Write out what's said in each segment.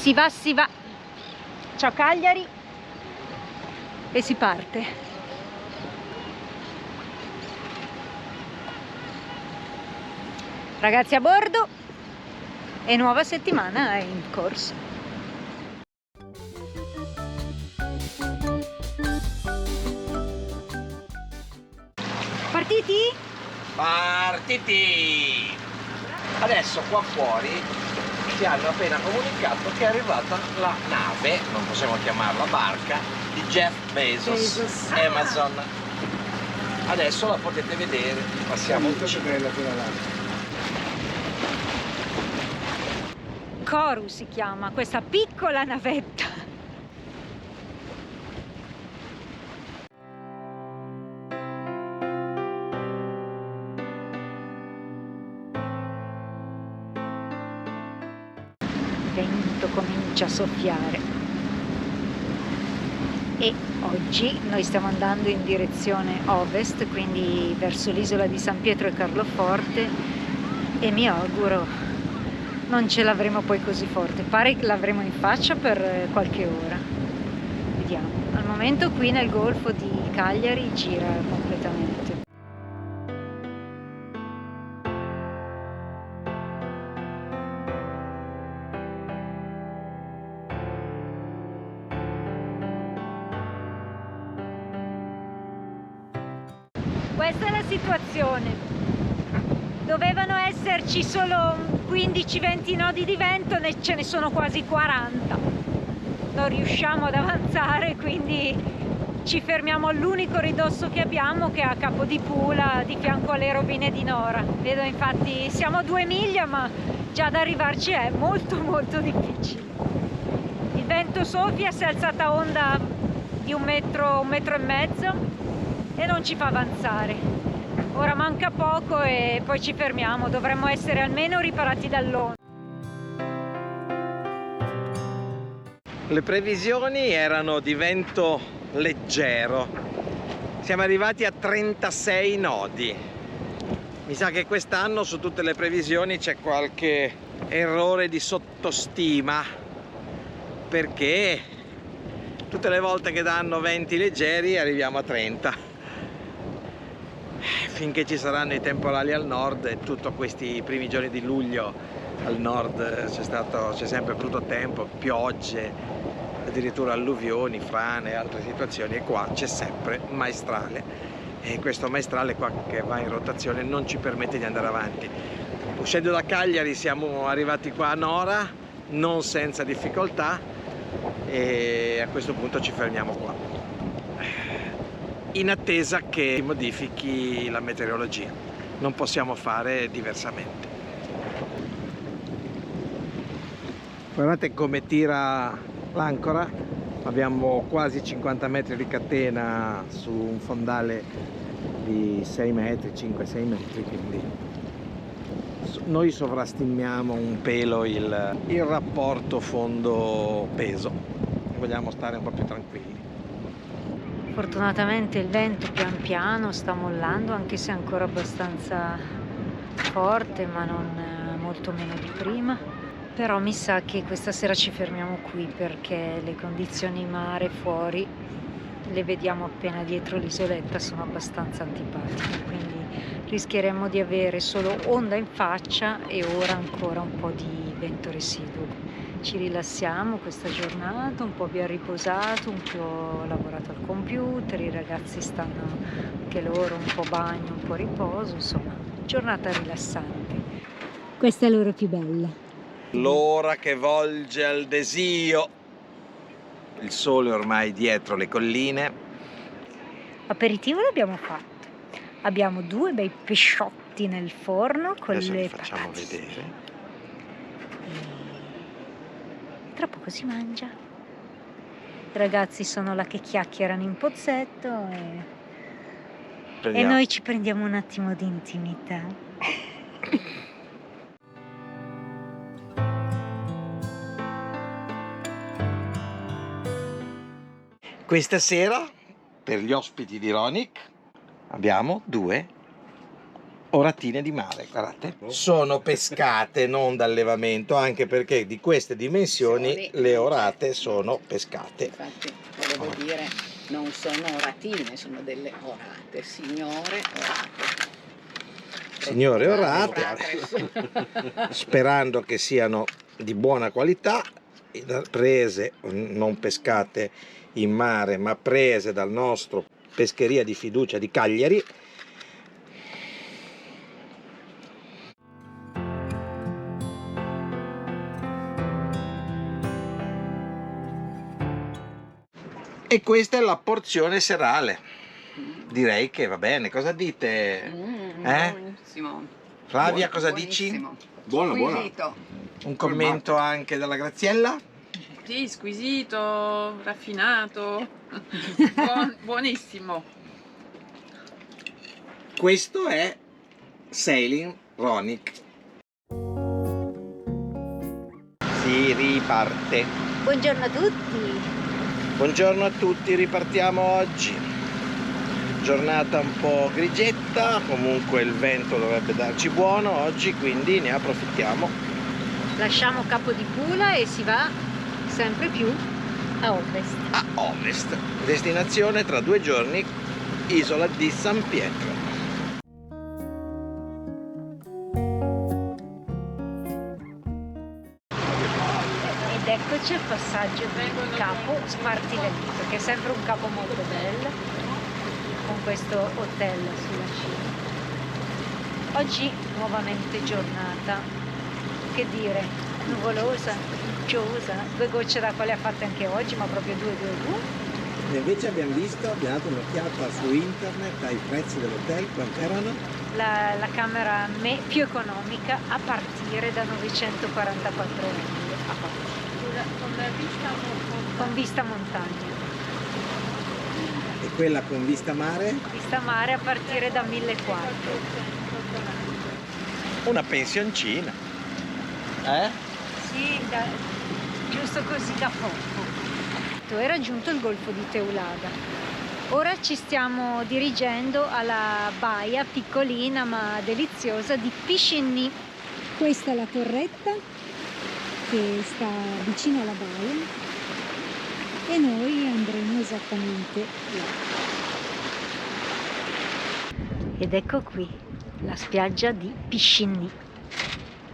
Si va, si va. Ciao Cagliari. E si parte. Ragazzi a bordo e nuova settimana è in corso. Partiti? Partiti! Adesso qua fuori ci hanno appena comunicato che è arrivata la nave, non possiamo chiamarla barca, di Jeff Bezos. Amazon. Adesso la potete vedere, passiamo vicino. Koru si chiama questa piccola navetta. Il vento comincia a soffiare e oggi noi stiamo andando in direzione ovest, quindi verso l'isola di San Pietro e Carloforte, e mi auguro non ce l'avremo poi così forte. Pare che l'avremo in faccia per qualche ora, vediamo. Al momento qui nel golfo di Cagliari gira completamente. Questa è la situazione. Dovevano esserci solo 15-20 nodi di vento, ce ne sono quasi 40. Non riusciamo ad avanzare, quindi ci fermiamo all'unico ridosso che abbiamo, che è a Capo di Pula, di fianco alle rovine di Nora. Vedo infatti siamo a 2 miglia, ma già ad arrivarci è molto molto difficile. Il vento soffia, si è alzata onda di un metro e mezzo e non ci fa avanzare. Ora manca poco e poi ci fermiamo, dovremmo essere almeno riparati dall'onda. Le previsioni erano di vento leggero, siamo arrivati a 36 nodi. Mi sa che quest'anno su tutte le previsioni c'è qualche errore di sottostima, perché tutte le volte che danno venti leggeri arriviamo a 30. Finché ci saranno i temporali al nord, e tutti questi primi giorni di luglio al nord c'è sempre brutto tempo, piogge, addirittura alluvioni, frane e altre situazioni, e qua c'è sempre maestrale, e questo maestrale qua che va in rotazione non ci permette di andare avanti. Uscendo da Cagliari siamo arrivati qua a Nora non senza difficoltà, e a questo punto ci fermiamo qua in attesa che modifichi la meteorologia. Non possiamo fare diversamente. Guardate come tira l'ancora, abbiamo quasi 50 metri di catena su un fondale di 6 metri, 5-6 metri, quindi noi sovrastimiamo un pelo il rapporto fondo-peso, vogliamo stare un po' più tranquilli. Fortunatamente il vento pian piano sta mollando, anche se è ancora abbastanza forte, ma non molto meno di prima. Però mi sa che questa sera ci fermiamo qui, perché le condizioni mare fuori le vediamo appena dietro l'isoletta, sono abbastanza antipatiche, quindi rischieremmo di avere solo onda in faccia e ora ancora un po' di vento residuo. Ci rilassiamo questa giornata, un po' abbiamo riposato, un po' lavorato al computer, i ragazzi stanno anche loro un po' bagno, un po' riposo, insomma, giornata rilassante. Questa è l'ora più bella. L'ora che volge al desio. Il sole ormai dietro le colline. Aperitivo l'abbiamo fatto. Abbiamo 2 bei pesciotti nel forno con Adesso le li facciamo patate. vedere. Tra poco si mangia. I ragazzi sono là che chiacchierano in pozzetto e noi ci prendiamo un attimo di intimità. Questa sera, per gli ospiti di Ronic, abbiamo 2 oratine di mare, guardate. Sono pescate, non d'allevamento, anche perché di queste dimensioni le orate sono pescate. Infatti, volevo dire, non sono oratine, sono delle orate, signore orate. Signore orate, sperando che siano di buona qualità, prese, non pescate in mare, ma prese dal nostro pescheria di fiducia di Cagliari. E questa è la porzione serale. Direi che va bene, cosa dite? Buonissimo. Flavia, cosa dici? Buono, buono. Squisito. Un commento anche dalla Graziella? Sì, squisito, raffinato, buonissimo. Questo è Sailing Ronic. Si riparte. Buongiorno a tutti. Buongiorno a tutti, ripartiamo oggi. Giornata un po' grigetta, comunque il vento dovrebbe darci buono oggi, quindi ne approfittiamo. Lasciamo Capo di Pula e si va sempre più a ovest. A ovest, destinazione tra 2 giorni, isola di San Pietro. Ed eccoci al passaggio di Capo Spartivelito, che è sempre un capo molto bello, con questo hotel sulla cima. Oggi nuovamente giornata, che dire, nuvolosa, uggiosa, 2 gocce d'acqua le ha fatte anche oggi, ma proprio 2. E invece abbiamo dato un'occhiata su internet ai prezzi dell'hotel, quanto erano? La camera più economica a partire da 944 euro, a partire. Con vista montagna. E quella con vista mare? Vista mare a partire da 1400. Una pensioncina. Sì, giusto così da poco. È raggiunto il golfo di Teulada. Ora ci stiamo dirigendo alla baia piccolina ma deliziosa di Piscinny. Questa è la torretta che sta vicino alla baia e noi andremo esattamente là. Ed ecco qui la spiaggia di Piscinny,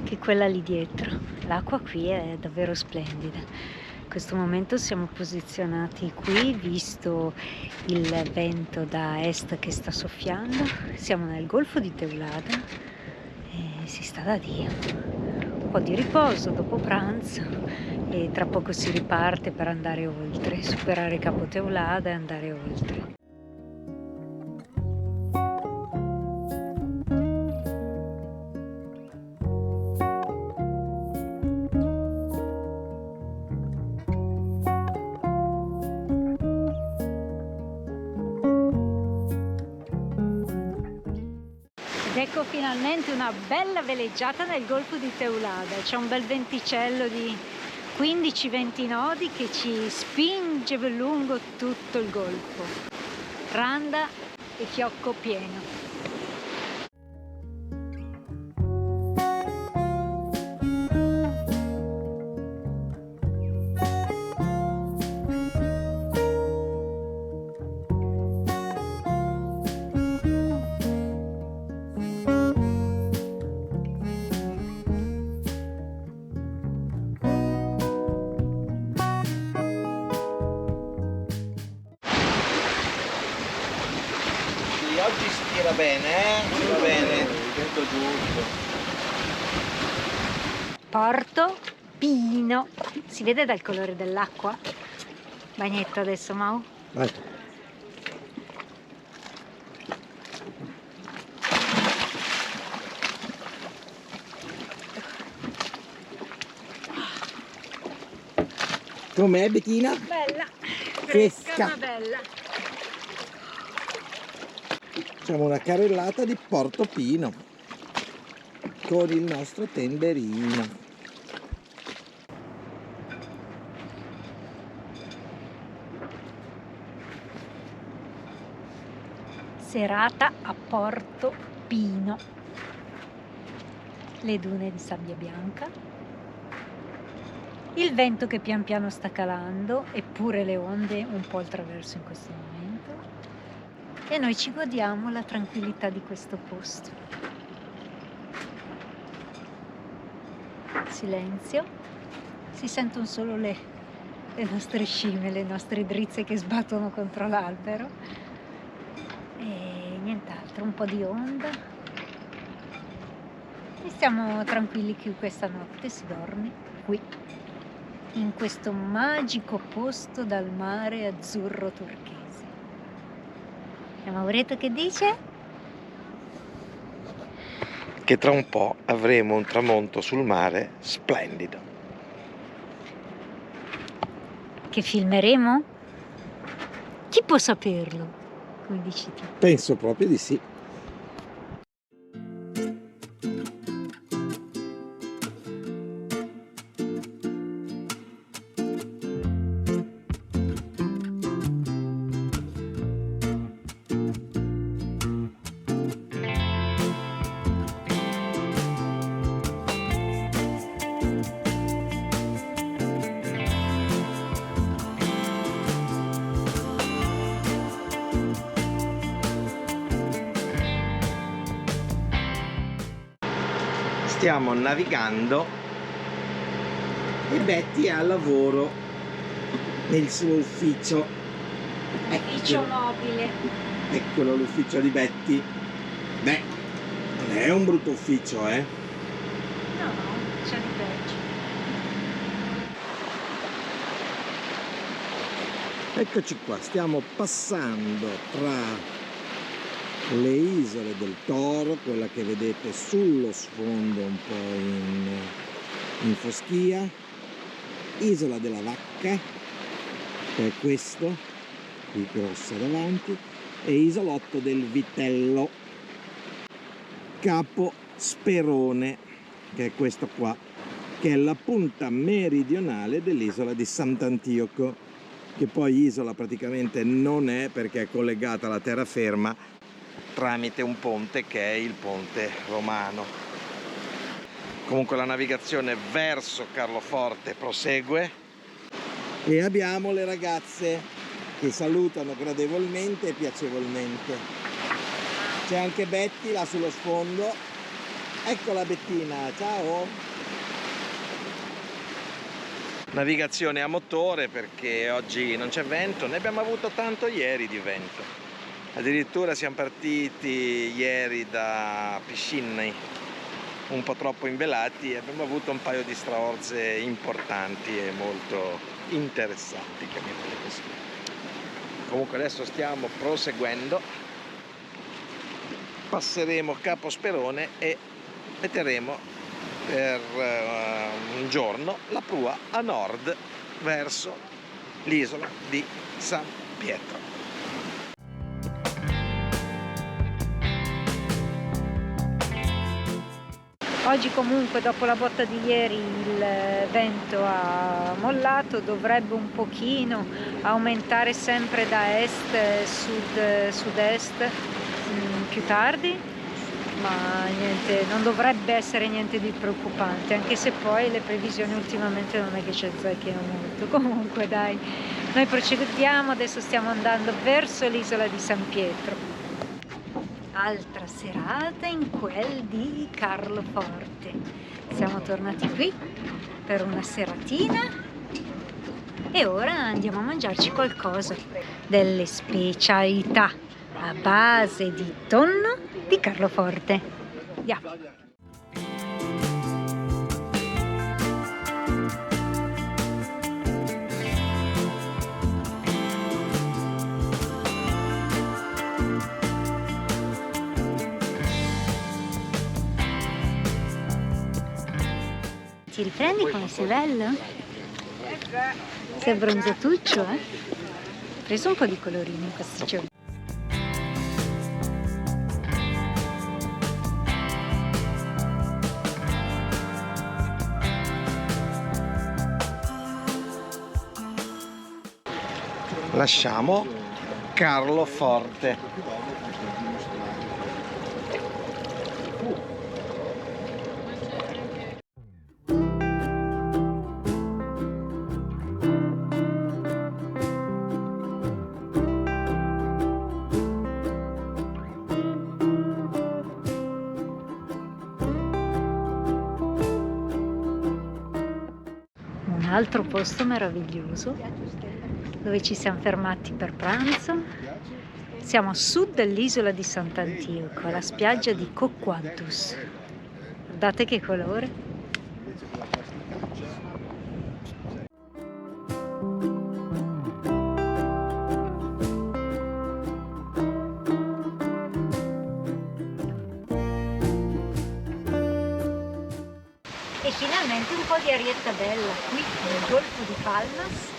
che è quella lì dietro. L'acqua qui è davvero splendida. In questo momento siamo posizionati qui, visto il vento da est che sta soffiando. Siamo nel golfo di Teulada e si sta da Dio. Un po' di riposo dopo pranzo e tra poco si riparte per andare oltre, superare Capo Teulada e andare oltre. Ed ecco finalmente una bella veleggiata nel golfo di Teulada. C'è un bel venticello di 15-20 nodi che ci spinge lungo tutto il golfo. Randa e fiocco pieno. Oggi si tira bene, si va bene, tutto giusto. Porto Pino. Si vede dal colore dell'acqua? Bagnetto adesso, Mau? Vai. Com'è Bettina? Bella, Fresca. fresca ma bella. Facciamo una carrellata di Porto Pino con il nostro tenderino. Serata a Porto Pino. le dune di sabbia bianca, il vento che pian piano sta calando, eppure le onde un po' al traverso in questo momento, e noi ci godiamo la tranquillità di questo posto. Silenzio, si sentono solo le nostre scimmie, le nostre drizze che sbattono contro l'albero e nient'altro, un po' di onda e stiamo tranquilli qui questa notte, si dorme qui in questo magico posto dal mare azzurro turchese. E Mauretto che dice? Che tra un po' avremo un tramonto sul mare splendido. Che filmeremo? Chi può saperlo? Come dici tu? Penso proprio di sì. Stiamo navigando E Betty è al lavoro nel suo ufficio. Ufficio mobile. Eccolo l'ufficio di Betty. Beh, non è un brutto ufficio, eh? No, c'è di peggio. Eccoci qua, stiamo passando tra le isole del Toro, quella che vedete sullo sfondo un po' in foschia, Isola della Vacca, che è questo, qui grossa davanti, e isolotto del Vitello, Capo Sperone, che è questo qua, che è la punta meridionale dell'isola di Sant'Antioco, che poi isola praticamente non è perché è collegata alla terraferma tramite un ponte che è il ponte romano. Comunque la navigazione verso Carloforte prosegue. E abbiamo le ragazze che salutano gradevolmente e piacevolmente. C'è anche Betty là sullo sfondo. Eccola Bettina, ciao! Navigazione a motore perché oggi non c'è vento, ne abbiamo avuto tanto ieri di vento. Addirittura siamo partiti ieri da Piscini un po' troppo invelati e abbiamo avuto un paio di straorze importanti e molto interessanti, chiamiamole così. Comunque adesso stiamo proseguendo, passeremo Capo Sperone e metteremo per un giorno la prua a nord verso l'isola di San Pietro. Oggi comunque dopo la botta di ieri il vento ha mollato, dovrebbe un pochino aumentare sempre da est, sud-est più tardi, ma niente, non dovrebbe essere niente di preoccupante, anche se poi le previsioni ultimamente non è che ci azzecchino molto. Comunque dai, noi procediamo, adesso stiamo andando verso l'isola di San Pietro. Altra serata in quel di Carloforte. Siamo tornati qui per una seratina e ora andiamo a mangiarci qualcosa, delle specialità a base di tonno di Carloforte. Andiamo. Ti riprendi come sei bello? Sei abbronzatuccio, eh? Ho preso un po' di colorino in questi giorni. Lasciamo Carloforte. un altro posto meraviglioso dove ci siamo fermati per pranzo. Siamo a sud dell'isola di Sant'Antioco, alla spiaggia di Coquadus. Guardate che colore! E finalmente un po' di arietta bella qui nel Golfo di Palmas,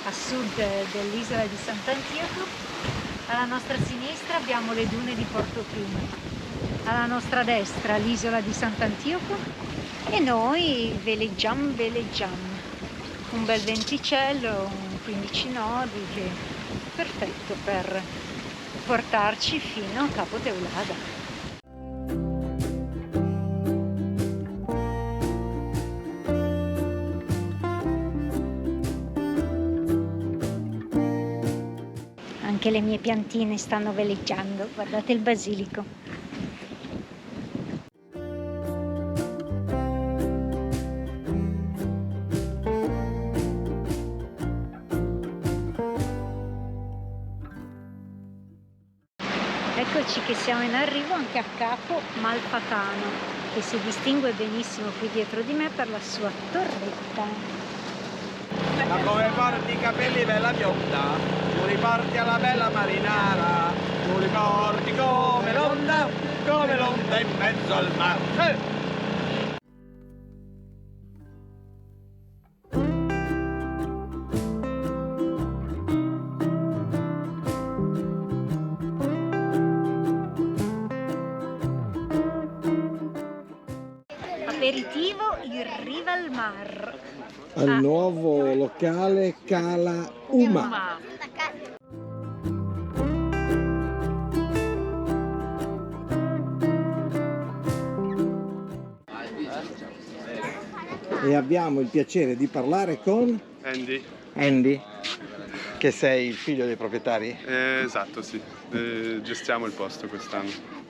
a sud dell'isola di Sant'Antioco. Alla nostra sinistra abbiamo le dune di Portofino, alla nostra destra l'isola di Sant'Antioco e noi veleggiamo. Un bel venticello, 15 nodi, che è perfetto per portarci fino a Capo Teulada. Anche le mie piantine stanno veleggiando, guardate il basilico. Eccoci che siamo in arrivo anche a Capo Malfatano, che si distingue benissimo qui dietro di me per la sua torretta. Ma come porti i capelli bella bionda, tu li porti alla bella marinara, tu li porti come l'onda in mezzo al mare. Aperitivo in riva al mar. Al nuovo locale Cala Uma. E abbiamo il piacere di parlare con Andy. Andy, che sei il figlio dei proprietari? Esatto, sì. Gestiamo il posto quest'anno.